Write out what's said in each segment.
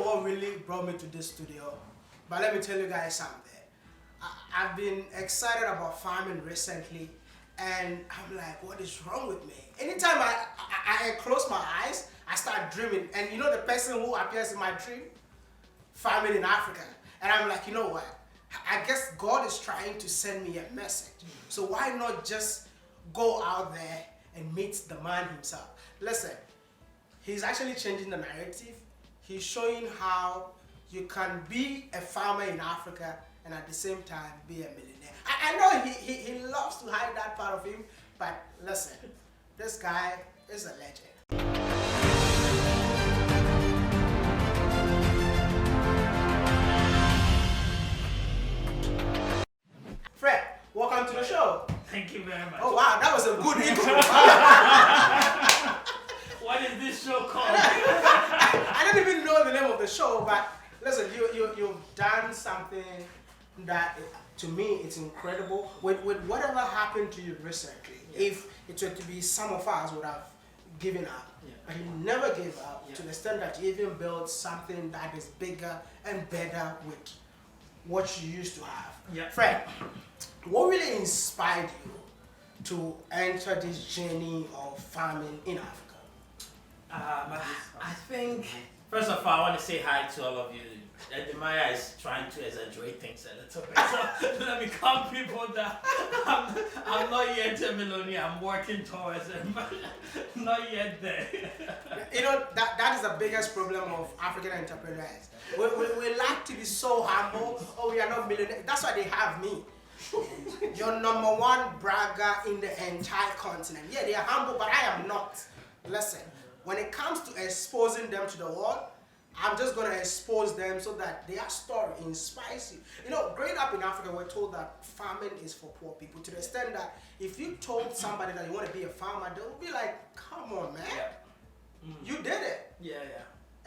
what really brought me to this studio, but let me tell you guys something. I've been excited about farming recently, and I'm like, what is wrong with me? Anytime I close my eyes, I start dreaming. And you know the person who appears in my dream? Farming in Africa. And I'm like, you know what? I guess God is trying to send me a message. So why not just go out there and meet the man himself? Listen, he's actually changing the narrative. He's showing how you can be a farmer in Africa and at the same time be a millionaire. I know he loves to hide that part of him, but listen, this guy is a legend. Fred, welcome to the show. Thank you very much. Oh wow, that was a good intro. What is this show called? I don't even know the name of the show, but listen, you've done something that, to me, it's incredible. With whatever happened to you recently, if it were to be, some of us would have given up. But you never gave up to the extent that you even built something that is bigger and better with what you used to have. Fred, what really inspired you to enter this journey of farming in Africa? I think, first of all, I want to say hi to all of you. Wode Maya is trying to exaggerate things a little bit. So let me calm people down. I'm not yet a millionaire. I'm working towards it, but not yet there. You know, that is the biggest problem of African entrepreneurs. We like to be so humble. Oh, we are not millionaires. That's why they have me. You're number one bragger in the entire continent. Yeah, they are humble, but I am not. Listen, when it comes to exposing them to the world, I'm just going to expose them so that their story inspires you. You know, growing up in Africa, we're told that farming is for poor people, to the extent that if you told somebody that you want to be a farmer, they would be like, come on, man. You did it. Yeah.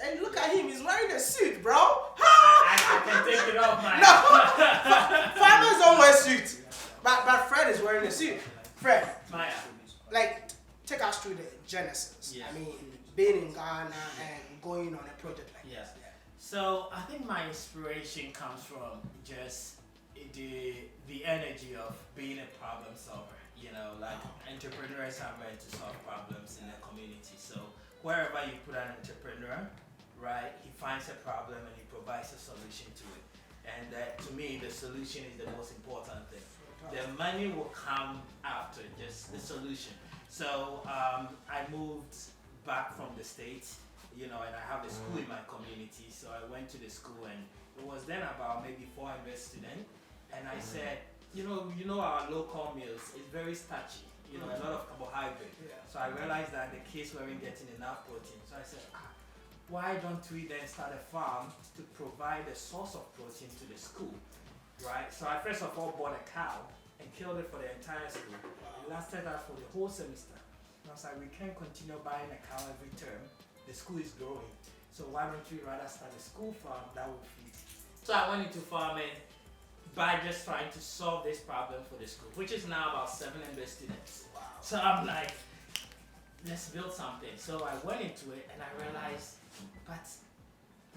And look at him, he's wearing a suit, bro. I can take it off, man. No, farmers don't wear suits. But Fred is wearing a suit. Fred, Maya. like, take us through the genesis. Yes. I mean, being in Ghana and going on a project like Yes. that. So I think my inspiration comes from just the energy of being a problem solver. You know, like entrepreneurs are meant to solve problems in the community. So wherever you put an entrepreneur, right, he finds a problem and he provides a solution to it. And to me, the solution is the most important thing. The money will come after just the solution. So I moved back from the States, you know, and I have a school in my community. So I went to the school, and it was then about maybe 400 students. And I said, you know, our local meals is very starchy, you know, a lot of carbohydrate. So I realized that the kids weren't getting enough protein. So I said, why don't we then start a farm to provide a source of protein to the school, right? So I first of all bought a cow and killed it for the entire school. It lasted that for the whole semester. And I was like, we can't continue buying a cow every term. The school is growing. So why don't we rather start a school farm that will feed? So I went into farming by just trying to solve this problem for the school, which is now about 700 students. So I'm like, let's build something. So I went into it and I realized, but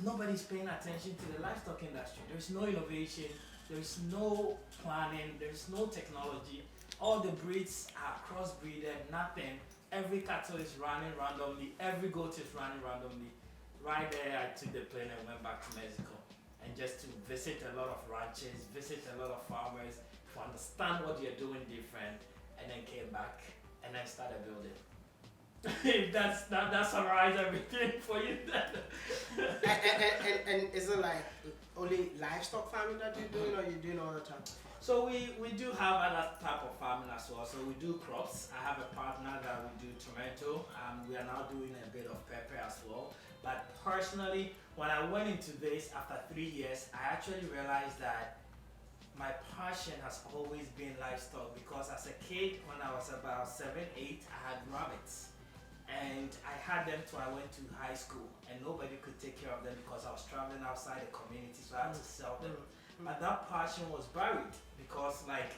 nobody's paying attention to the livestock industry. There's no innovation, there's no planning, there's no technology. All the breeds are crossbreeded, nothing. Every cattle is running randomly, every goat is running randomly. Right there, I took the plane and went back to Mexico. And just to visit a lot of ranches, visit a lot of farmers, to understand what you're doing different, and then came back and I started building. that summarizes everything for you. and is it like only livestock farming that you're doing, or you're doing all the time? So we do have other type of farming as well. So we do crops. I have a partner that we do tomato. We are now doing a bit of pepper as well. But personally, when I went into this after 3 years, I actually realized that my passion has always been livestock, because as a kid, when I was about 7, 8, I had rabbits. And I had them till I went to high school, and nobody could take care of them because I was traveling outside the community, so I had to sell them. But that passion was buried, because like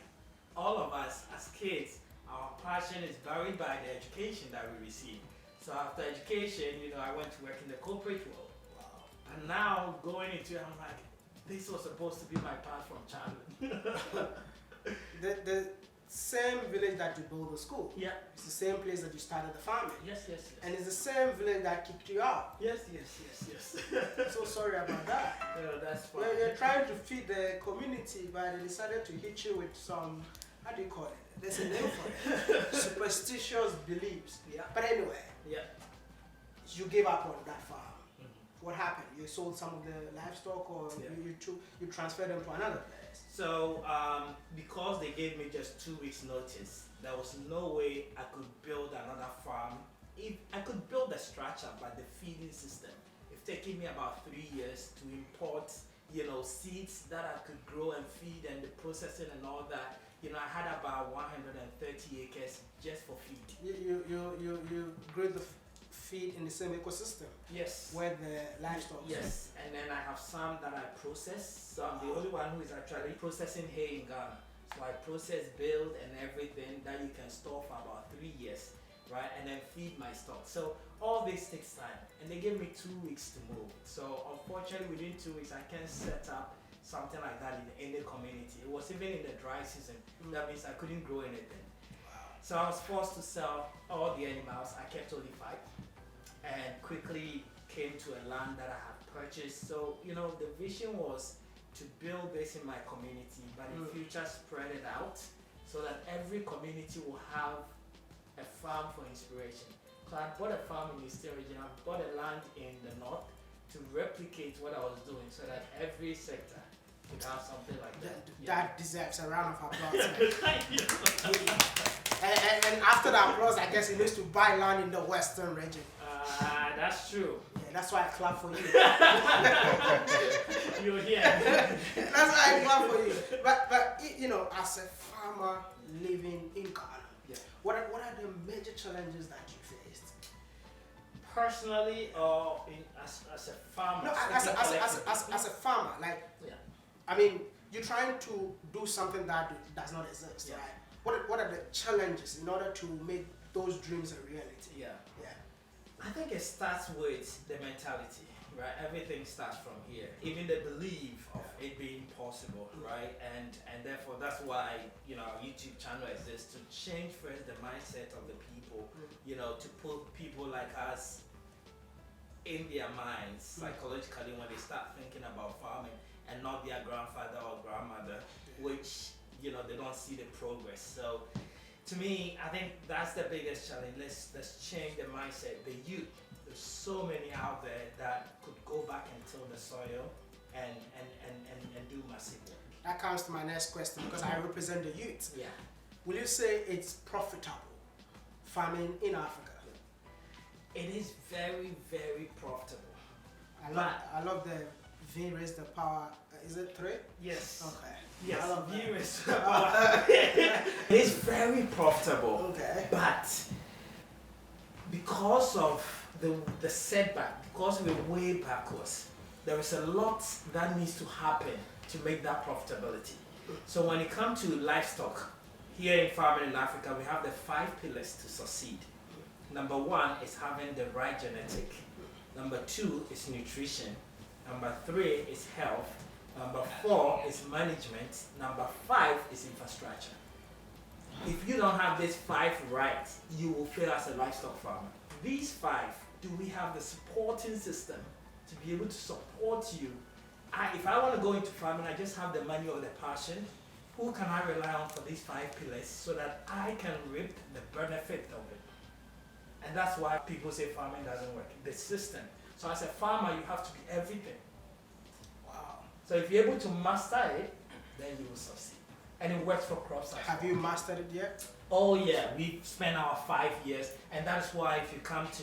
all of us as kids, our passion is buried by the education that we receive. So after education, I went to work in the corporate world. But now going into it, I'm like, this was supposed to be my path from childhood. The same village that you built the school. Yeah. It's the same place that you started the farming. Yes. And it's the same village that kicked you out. Yes. I'm so sorry about that. No, that's fine. You're trying to feed the community, but they decided to hit you with some, how do you call it? There's a name for it. Superstitious beliefs. Yeah. But anyway, Yeah. you gave up on that farm. Mm-hmm. What happened? You sold some of the livestock, or you transferred them to another place? So, because they gave me just 2 weeks notice, there was no way I could build another farm. If I could build a structure, but the feeding system, it's taking me about 3 years to import, seeds that I could grow and feed, and the processing and all that. I had about 130 acres just for feed. You grew the feed in the same ecosystem. Yes. Where the livestock. Yes, and then I have some that I process. So I'm the only one who is actually processing hay in Ghana. So I process, build, and everything that you can store for about 3 years, right? And then feed my stock. So all this takes time, and they gave me 2 weeks to move. So unfortunately, within 2 weeks, I can't set up something like that in the community. It was even in the dry season. That means I couldn't grow anything. So I was forced to sell all the animals. I kept only 5, and quickly came to a land that I had purchased. So the vision was to build this in my community, but in future spread it out so that every community will have a farm for inspiration. So I bought a farm in the Eastern region. I bought a land in the north to replicate what I was doing, so that every sector could have something like that. That deserves a round of applause. Thank you. And after the applause, I guess he needs to buy land in the Western region. That's true. Yeah, that's why I clap for you. You're here. That's why I clap for you. But as a farmer living in Ghana, what are the major challenges that you faced? Personally, or as a farmer? No, as a farmer, like, I mean, you're trying to do something that does not exist, right? What are the challenges in order to make those dreams a reality? Yeah. I think it starts with the mentality, right? Everything starts from here. Even the belief of it being possible, right? And therefore that's why our YouTube channel exists, to change first the mindset of the people, to put people like us in their minds psychologically when they start thinking about farming, and not their grandfather or grandmother, which they don't see the progress. So to me, I think that's the biggest challenge. Let's change the mindset. The youth, there's so many out there that could go back and till the soil and do massive work. That comes to my next question, because I represent the youth. Yeah. Will you say it's profitable farming in Africa? It is very, very profitable. I love the V raised the power. Is it 3? Yes. Okay. Yes. I love V that. raised the power. It's very profitable. Okay. But because of the setback, because we're way backwards, there is a lot that needs to happen to make that profitability. So when it comes to livestock, here in farming in Africa, we have the 5 pillars to succeed. Number 1 is having the right genetic. Number 2 is nutrition. Number 3 is health. Number 4 is management. Number 5 is infrastructure. If you don't have these 5 right, you will fail as a livestock farmer. These 5, do we have the supporting system to be able to support you? If I want to go into farming, I just have the money or the passion. Who can I rely on for these 5 pillars so that I can reap the benefit of it? And that's why people say farming doesn't work. The system. So as a farmer, you have to be everything. Wow. So if you're able to master it, then you will succeed. And it works for crops as Have well. you mastered it yet? Oh yeah, we spent our 5 years, and that's why if you come to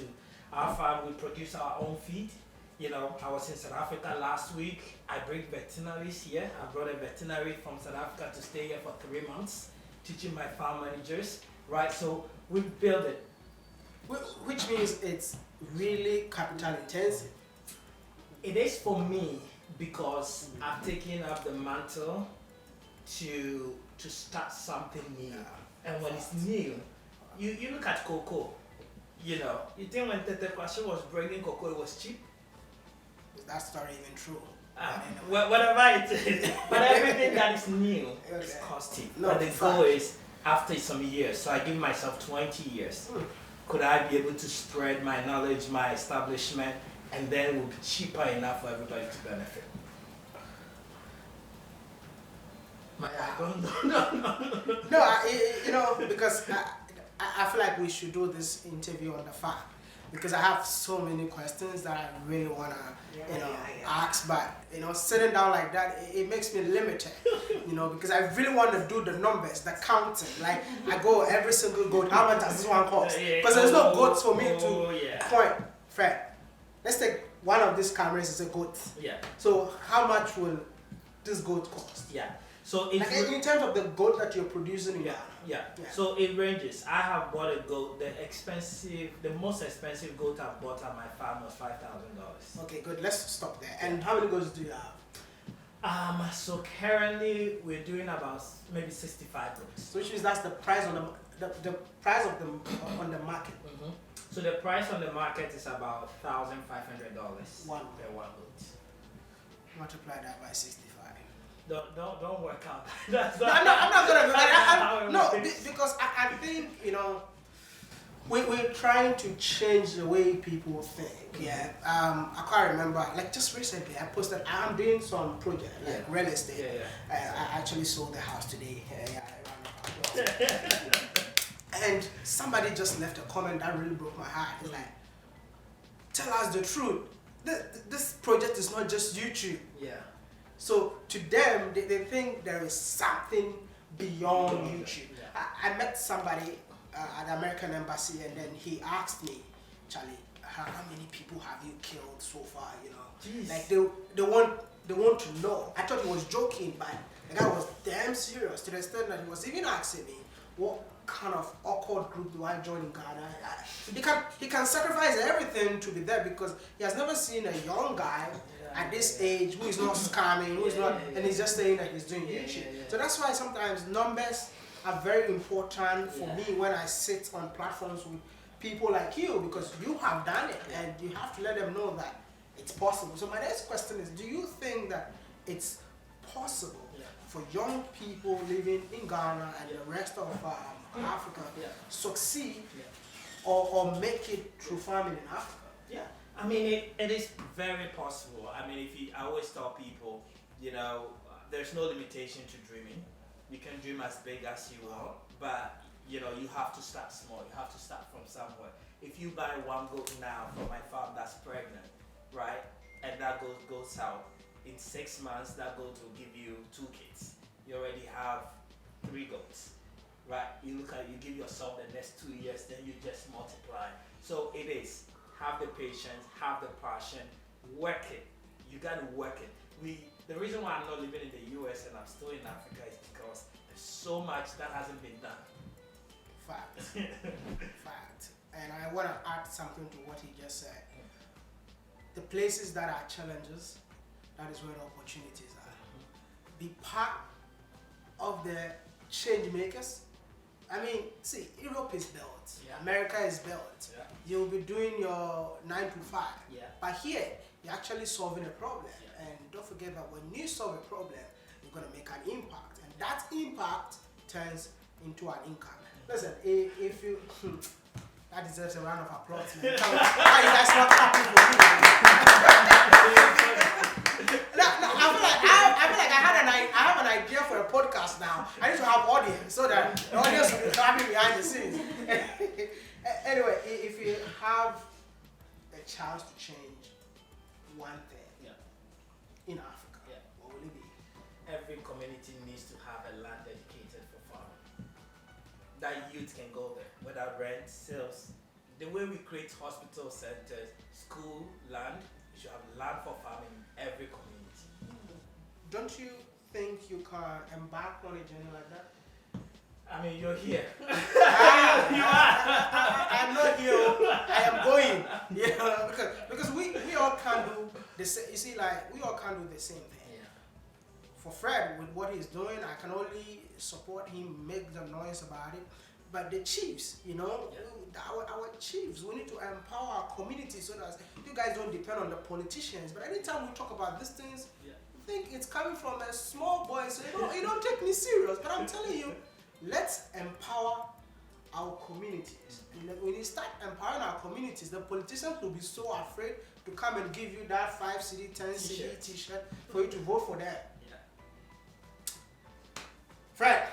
our farm, we produce our own feed. I was in South Africa last week. I bring veterinaries here. I brought a veterinary from South Africa to stay here for 3 months, teaching my farm managers, right? So we build it. Which means it's really capital intensive. It is for me because I've taken up the mantle to start something new. And when it's new, you look at cocoa. You think when Tete Kwashe was bringing cocoa, it was cheap? that story even true. Whatever it is, but everything that is new is Okay. costing. No, but the fact. goal is after some years, so I give myself 20 years. Could I be able to spread my knowledge, my establishment, and then it will be cheaper enough for everybody to benefit? I don't know. No, because I feel like we should do this interview on the farm because I have so many questions that I really wanna ask, but sitting down like that it makes me limited, because I really want to do the numbers, the counting. Like I go every single goat, how much does this one cost? Because there's no goats for me to point. Fred, let's take one of these cameras as a goat. Yeah. So how much will this goat cost? Yeah. So Like in terms of the goat that you're producing in Ghana. Yeah. So it ranges. I have bought a goat. The most expensive goat I've bought at my farm was $5,000. Okay, good. Let's stop there. And how many goats do you have? So currently we're doing about maybe 65 goats. So which means that's the price on the price of them on the market. Mm-hmm. So the price on the market is about $1,500 One per one goat. Multiply that by 65. Don't work out. That's No, I'm not gonna do that. No, works. because I think we're trying to change the way people think. Yeah. I can't remember. Like just recently, I posted. I'm doing some project like real estate. I actually sold the house today. And somebody just left a comment that really broke my heart. It's like, tell us the truth. This project is not just YouTube. Yeah. So to them, they think there is something beyond YouTube. Yeah. I met somebody at the American Embassy, and then he asked me, Charlie, how many people have you killed so far? Jeez. Like they want to know. I thought he was joking, but the guy was damn serious to the extent that he was even asking me, what kind of awkward group do I join in Ghana? He can sacrifice everything to be there because he has never seen a young guy at this age who is not scamming, who is not, and he's just saying that he's doing YouTube. So that's why sometimes numbers are very important for me when I sit on platforms with people like you, because you have done it and you have to let them know that it's possible. So my next question is, do you think that it's possible for young people living in Ghana and the rest of Africa succeed or make it through farming in Africa? Yeah. I mean, it is very possible. I mean, I always tell people, there's no limitation to dreaming. You can dream as big as you want, but you have to start small. You have to start from somewhere. If you buy one goat now from my farm that's pregnant, right, and that goat goes out, in 6 months that goat will give you 2 kids. You already have 3 goats, right? You give yourself the next 2 years, then you just multiply. So it is. Have the patience, have the passion, work it. You gotta work it. The reason why I'm not living in the US and I'm still in Africa is because there's so much that hasn't been done. Fact. Fact. And I want to add something to what he just said. The places that are challenges, that is where the opportunities are. Be part of the change makers. I mean, see, Europe is built. America is built. You'll be doing your 9 to 5. But here, you're actually solving a problem. And don't forget that when you solve a problem, you're going to make an impact. And that impact turns into an income. Listen, if you... that deserves a round of applause, man. Why you guys not clapping for me? I feel like I have an idea for a podcast now. I need to have audience so that the audience will be clapping behind the scenes. Anyway, if you have a chance to change one thing in Africa, what will it be? Every community needs to have a land dedicated for farming. That youth can go there without rent, sales. The way we create hospital centers, school, land, you should have land for farming in every community. Don't you think you can embark on a journey like that? I mean, you're here. I'm not here. I am going. Because we all can do the same. You see, like we all can do the same thing. For Fred, with what he's doing, I can only support him, make the noise about it. But the chiefs, our chiefs, we need to empower our community so that you guys don't depend on the politicians, but anytime we talk about these things, Yeah. I think it's coming from a small boy, so you don't take me serious. But I'm telling you, let's empower our communities. And then when you start empowering our communities, the politicians will be so afraid to come and give you that 5 CD, 10 CD t-shirt for you to vote for them. Yeah. Fred,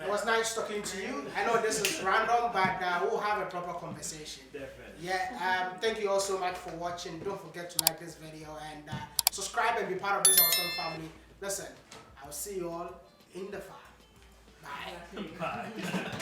it was nice talking to you. I know this is random, but we'll have a proper conversation. Definitely. Yeah, thank you all so much for watching. Don't forget to like this video and subscribe and be part of this awesome family. Listen, I'll see you all in the farm. Bye. Bye.